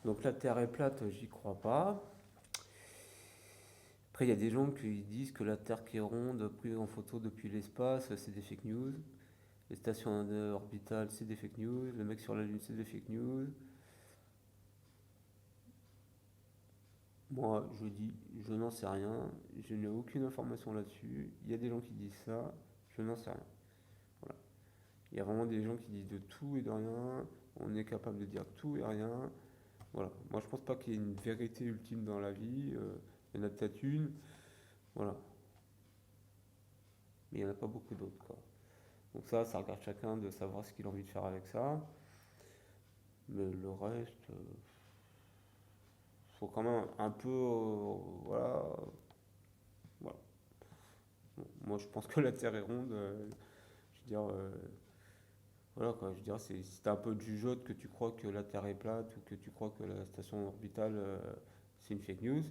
Donc la Terre est plate, j'y crois pas. Après, il y a des gens qui disent que la Terre qui est ronde, prise en photo depuis l'espace, c'est des fake news. Les stations orbitales, c'est des fake news. Le mec sur la Lune, c'est des fake news. Moi, je dis, je n'en sais rien. Je n'ai aucune information là-dessus. Il y a des gens qui disent ça. Je n'en sais rien. Voilà. Il y a vraiment des gens qui disent de tout et de rien. On est capable de dire tout et rien. Voilà. Moi, je pense pas qu'il y ait une vérité ultime dans la vie. Il y en a peut-être une. Voilà. Mais il n'y en a pas beaucoup d'autres, quoi. Donc ça regarde chacun de savoir ce qu'il a envie de faire avec ça. Mais le reste, faut quand même un peu, voilà, voilà. Bon, moi, je pense que la Terre est ronde. Je veux dire, voilà quoi. Je veux dire, si t'as un peu de jugeote que tu crois que la Terre est plate ou que tu crois que la station orbitale c'est une fake news,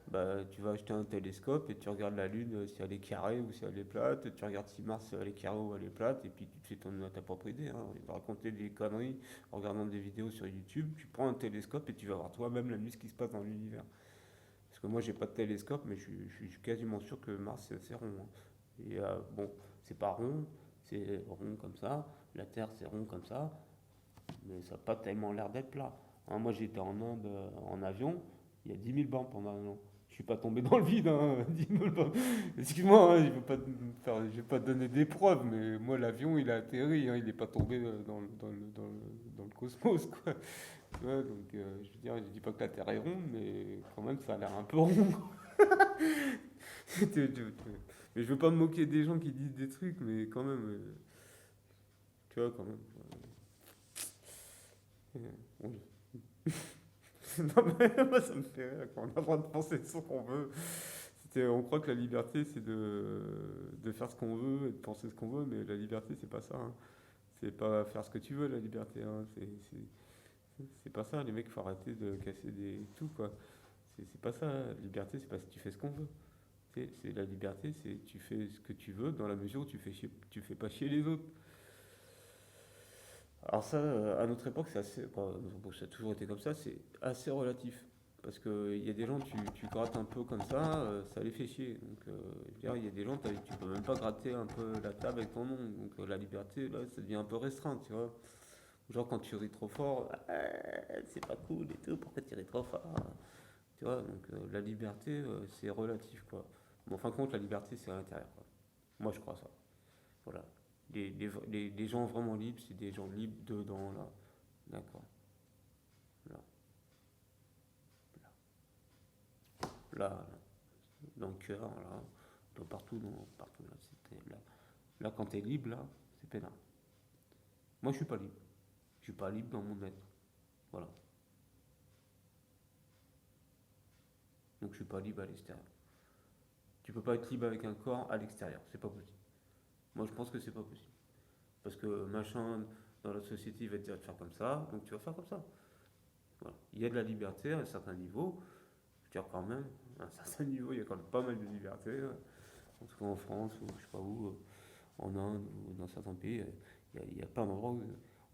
bah tu vas acheter un télescope et tu regardes la Lune si elle est carrée ou si elle est plate. Tu regardes si Mars elle est carrée ou elle est plate et puis tu te fais ta propre idée. Hein. Il va raconter des conneries en regardant des vidéos sur YouTube. Tu prends un télescope et tu vas voir toi-même la nuit ce qui se passe dans l'univers. Parce que moi, j'ai pas de télescope, mais je suis quasiment sûr que Mars, c'est rond. Hein. Et bon, c'est pas rond, c'est rond comme ça. La Terre, c'est rond comme ça. Mais ça n'a pas tellement l'air d'être plat. Hein, moi, j'étais en Inde en avion. Il y a 10 000 bornes pendant un an. Je suis pas tombé dans le vide, hein, 10 000 bornes. Excuse-moi, hein, je vais pas te donner des preuves, mais moi, l'avion, il a atterri. Hein, il n'est pas tombé dans le cosmos, quoi. Ouais, donc, je veux dire, je dis pas que la Terre est ronde, mais quand même, ça a l'air un peu rond. Mais je veux pas me moquer des gens qui disent des trucs, mais quand même, tu vois, quand même. On- Non, mais moi, ça me fait rire quand on a le droit de penser ce qu'on veut. On croit que la liberté, c'est de faire ce qu'on veut et de penser ce qu'on veut, mais la liberté, c'est pas ça. Hein. C'est pas faire ce que tu veux, la liberté. Hein. C'est pas ça, les mecs, faut arrêter de casser des tout, quoi. C'est pas ça, la liberté, c'est pas si tu fais ce qu'on veut. C'est la liberté, c'est tu fais ce que tu veux dans la mesure où tu fais pas chier les autres. Alors ça, à notre époque, c'est assez, quoi, à notre époque, ça a toujours été comme ça, c'est assez relatif. Parce qu'il y a des gens, tu grattes un peu comme ça les fait chier. Donc, je veux dire, il y a des gens, tu peux même pas gratter un peu la table avec ton nom. Donc, la liberté, là, ça devient un peu restreint, tu vois. Genre, quand tu ris trop fort, c'est pas cool et tout, pourquoi tu ris trop fort? Tu vois, donc la liberté, c'est relatif, quoi. Mais en fin de compte, la liberté, c'est à l'intérieur, quoi. Moi, je crois ça. Voilà. Les gens vraiment libres, c'est des gens libres dedans, là. D'accord. Là, là, là, dans le cœur, là. Partout, partout, là. Là, quand t'es libre, là, c'est pénal. Moi, je suis pas libre. Je suis pas libre dans mon être. Voilà. Donc, je suis pas libre à l'extérieur. Tu peux pas être libre avec un corps à l'extérieur. C'est pas possible. Moi, je pense que c'est pas possible. Parce que machin, dans la société, il va te dire de faire comme ça, donc tu vas faire comme ça. Voilà. Il y a de la liberté à un certain niveau. Je veux dire, quand même, à un certain niveau, il y a quand même pas mal de liberté. En tout cas en France, ou je sais pas où, en Inde, ou dans certains pays, il y a plein d'endroits où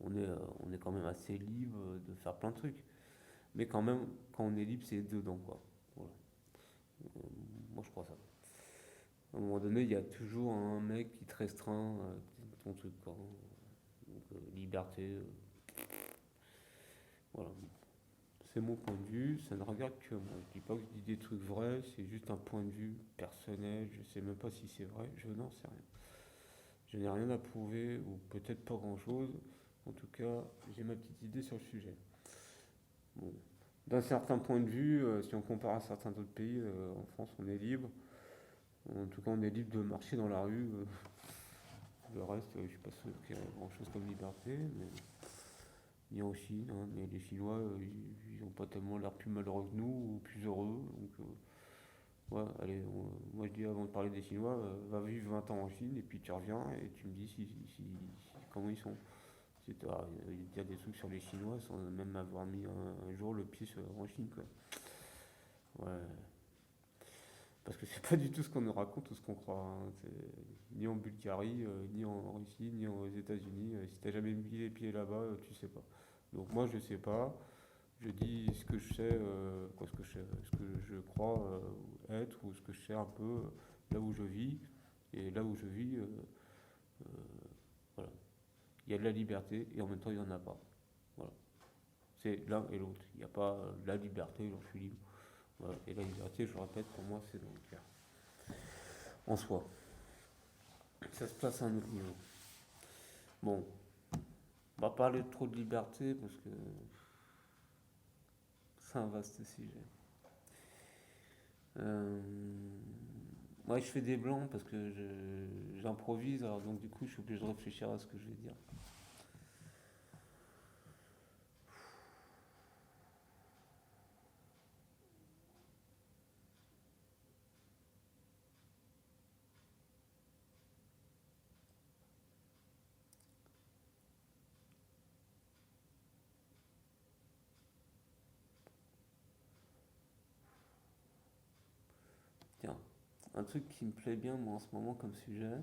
on est quand même assez libre de faire plein de trucs. Mais quand même, quand on est libre, c'est dedans, quoi. Voilà. Euh, Moi, je crois ça. À un moment donné, il y a toujours un mec qui te restreint ton truc, quoi. Donc, liberté, voilà. C'est mon point de vue, ça ne regarde que moi. Je dis pas que je dis des trucs vrais, c'est juste un point de vue personnel. Je sais même pas si c'est vrai, je n'en sais rien. Je n'ai rien à prouver, ou peut-être pas grand-chose. En tout cas, j'ai ma petite idée sur le sujet. Bon. D'un certain point de vue, si on compare à certains autres pays, en France, on est libre. En tout cas, on est libre de marcher dans la rue. Le reste, je suis pas sûr qu'il y ait grand-chose comme liberté. Mais il y a en Chine, hein, mais les Chinois, ils ont pas tellement l'air plus malheureux que nous, ou plus heureux. Donc, ouais, allez, moi je dis avant de parler des Chinois, va vivre 20 ans en Chine et puis tu reviens et tu me dis comment ils sont. Il y a des trucs sur les Chinois sans même avoir mis un jour le pied en Chine, quoi. Ouais, parce que c'est pas du tout ce qu'on nous raconte ou ce qu'on croit. Hein. Ni en Bulgarie, ni en Russie, ni aux États-Unis. Si t'as jamais mis les pieds là-bas, tu sais pas. Donc moi je sais pas. Je dis ce que je sais, ce que je crois être, ou ce que je sais un peu là où je vis. Et là où je vis, voilà. Il y a de la liberté et en même temps il n'y en a pas. Voilà. C'est l'un et l'autre. Il n'y a pas la liberté, j'en suis libre. Voilà. Et la liberté, je le répète, pour moi, c'est dans le cœur. En soi. Ça se place à un autre niveau. Bon, on va parler trop de liberté parce que c'est un vaste sujet. Euh, Moi, je fais des blancs parce que j'improvise, alors donc du coup, je suis obligé de réfléchir à ce que je vais dire. Tiens, un truc qui me plaît bien, moi, en ce moment, comme sujet,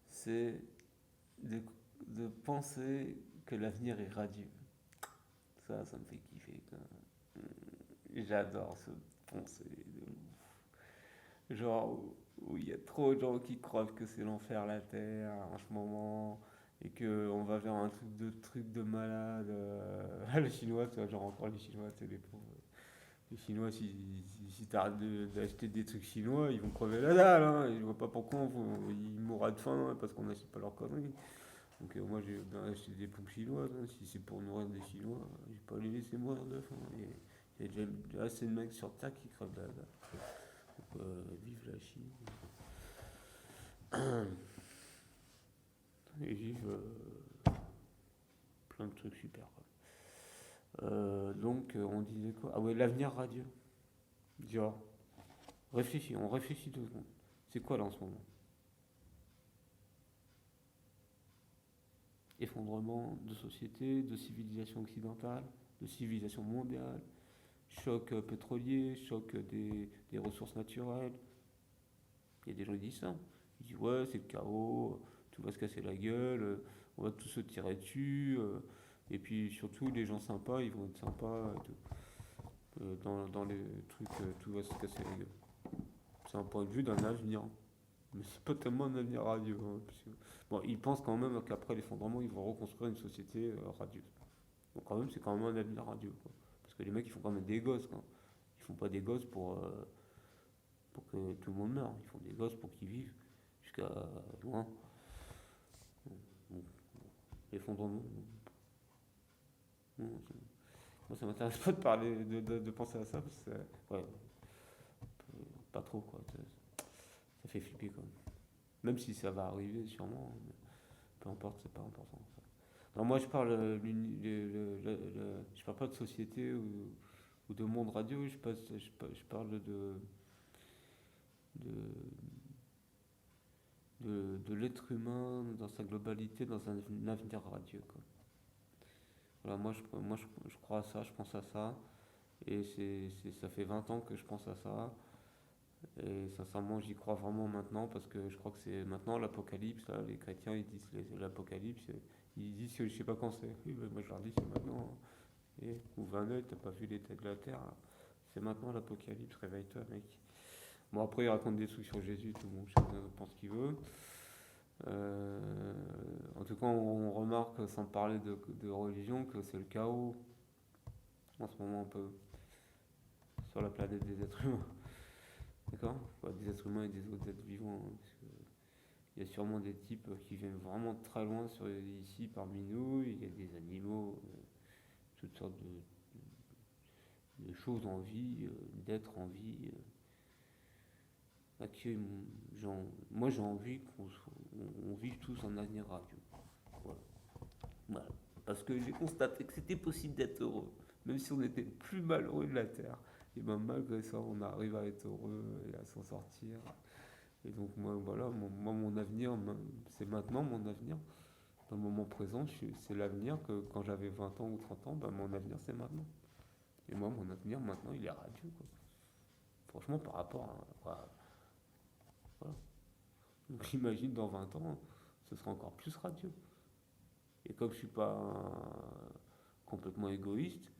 c'est de, de penser que l'avenir est radieux. Ça me fait kiffer, quoi. J'adore ce penser de ouf. Genre, où il y a trop de gens qui croient que c'est l'enfer la terre en ce moment et qu'on va vers un truc de malade. Les Chinois, tu vois, genre encore les Chinois, tu sais, les pauvres. Les Chinois, si t'arrêtes d'acheter des trucs chinois, ils vont crever la dalle. Hein. Je vois pas pourquoi ils mourraient de faim parce qu'on n'achète pas leurs conneries. Donc moi j'ai bien acheté des pompes chinoises. Hein. Si c'est pour nourrir des Chinois, je vais pas les laisser mourir de faim. Et il y a déjà assez de mecs sur Terre qui crevent la dalle. Donc vive la Chine. Et vive plein de trucs super. Quoi. Donc on disait quoi? Ah ouais, l'avenir radieux. Genre, on réfléchit 2 secondes. C'est quoi là en ce moment? Effondrement de société, de civilisation occidentale, de civilisation mondiale, choc pétrolier, choc des ressources naturelles. Il y a des gens qui disent ça. Ils disent ouais, c'est le chaos, tout va se casser la gueule, on va tous se tirer dessus, et puis surtout les gens sympas, ils vont être sympas et tout. Dans les trucs, tout va se casser la gueule. C'est un point de vue d'un avenir. Mais c'est pas tellement un avenir radieux. Hein, parce que, bon, ils pensent quand même qu'après l'effondrement, ils vont reconstruire une société radieuse. Donc quand même, c'est quand même un avenir radieux. Quoi. Parce que les mecs, ils font quand même des gosses. Quoi. Ils font pas des gosses pour que tout le monde meure. Ils font des gosses pour qu'ils vivent jusqu'à loin. Bon, l'effondrement. Non, moi, ça m'intéresse pas de parler, de penser à ça. Parce que, ouais, pas trop. Quoi. Ça fait flipper. Quoi. Même si ça va arriver, sûrement. Mais peu importe, c'est pas important. Ça. Non, moi, je parle, je parle pas de société ou de monde radio. Je parle de, de l'être humain dans sa globalité, dans un avenir radieux. Quoi. Voilà, je crois à ça, je pense à ça. Et ça fait 20 ans que je pense à ça. Et sincèrement, j'y crois vraiment maintenant parce que je crois que c'est maintenant l'apocalypse. Là, les chrétiens, ils disent l'apocalypse. Ils disent que je sais pas quand c'est. Oui, ben, moi, je leur dis c'est maintenant. Et, ou 29, t'as pas vu l'état de la terre. Là. C'est maintenant l'apocalypse, réveille-toi, mec. Bon, après, il raconte des trucs sur Jésus, tout le monde chacun pense ce qu'il veut. En tout cas, on remarque, sans parler de religion, que c'est le chaos en ce moment un peu sur la planète des êtres humains. D'accord. Des êtres humains et des autres êtres vivants. Hein, parce que il y a sûrement des types qui viennent vraiment très loin ici parmi nous. Il y a des animaux, toutes sortes de choses en vie, d'êtres en vie. Moi j'ai envie qu'on vive tous un avenir radieux. Voilà. Voilà. Parce que j'ai constaté que c'était possible d'être heureux. Même si on était le plus malheureux de la Terre. Et bien malgré ça, on arrive à être heureux et à s'en sortir. Et donc moi, voilà, mon avenir, c'est maintenant mon avenir. Dans le moment présent, c'est l'avenir que quand j'avais 20 ans ou 30 ans, ben, mon avenir c'est maintenant. Et moi, mon avenir maintenant, il est radieux. Quoi. Franchement, par rapport à voilà. Donc j'imagine dans 20 ans, ce sera encore plus radieux. Et comme je suis pas complètement égoïste,